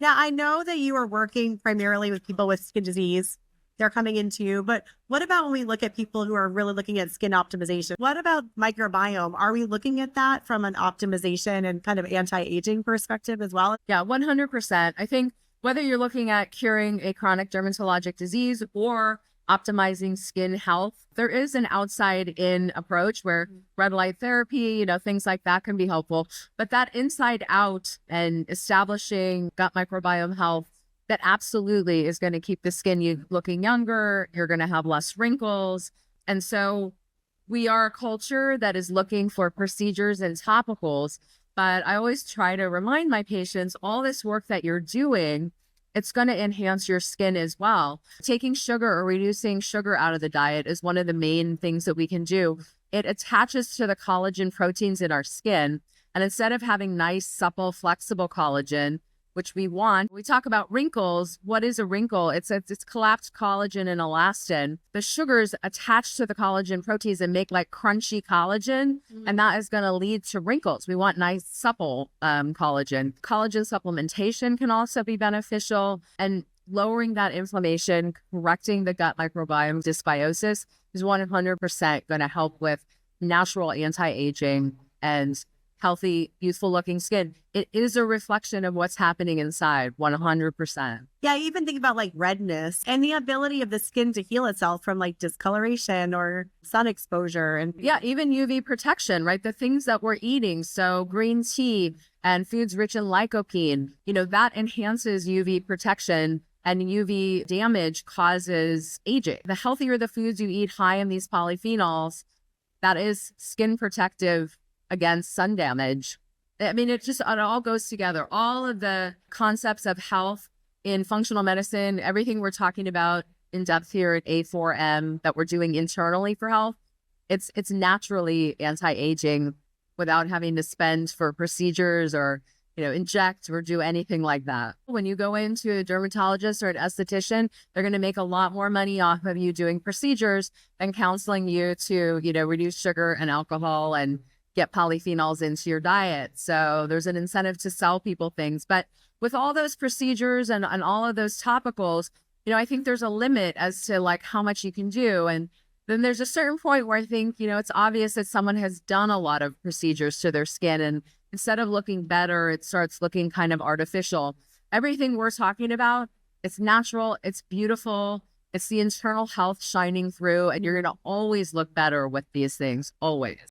Now, I know that you are working primarily with people with skin disease. They're coming into you, but what about when we look at people who are really looking at skin optimization? What about microbiome? Are we looking at that from an optimization and kind of anti-aging perspective as well? Yeah, 100%. I think whether you're looking at curing a chronic dermatologic disease or optimizing skin health, there is an outside in approach where red light therapy, things like that can be helpful. But that inside out and establishing gut microbiome health, that absolutely is going to keep the skin you looking younger. You're going to have less wrinkles. And so we are a culture that is looking for procedures and topicals, but I always try to remind my patients all this work that you're doing, it's going to enhance your skin as well. Taking sugar or reducing sugar out of the diet is one of the main things that we can do. It attaches to the collagen proteins in our skin. And instead of having nice, supple, flexible collagen, which we want. We talk about wrinkles. What is a wrinkle? It's collapsed collagen and elastin. The sugars attach to the collagen proteins and make like crunchy collagen, and that is going to lead to wrinkles. We want nice, supple collagen. Collagen supplementation can also be beneficial, and lowering that inflammation, correcting the gut microbiome dysbiosis is 100% going to help with natural anti-aging and healthy, youthful looking skin. It is a reflection of what's happening inside, 100%. Yeah, I even think about like redness and the ability of the skin to heal itself from like discoloration or sun exposure. And yeah, even UV protection, right? The things that we're eating. So green tea and foods rich in lycopene, that enhances UV protection, and UV damage causes aging. The healthier the foods you eat high in these polyphenols, that is skin protective against sun damage. I mean, it all goes together. All of the concepts of health in functional medicine, everything we're talking about in depth here at A4M that we're doing internally for health, it's naturally anti-aging without having to spend for procedures or, inject or do anything like that. When you go into a dermatologist or an esthetician, they're going to make a lot more money off of you doing procedures than counseling you to, reduce sugar and alcohol and get polyphenols into your diet. So there's an incentive to sell people things. But with all those procedures and all of those topicals, I think there's a limit as to like how much you can do. And then there's a certain point where I think, it's obvious that someone has done a lot of procedures to their skin. And instead of looking better, it starts looking kind of artificial. Everything we're talking about, it's natural, it's beautiful, it's the internal health shining through, and you're going to always look better with these things, always.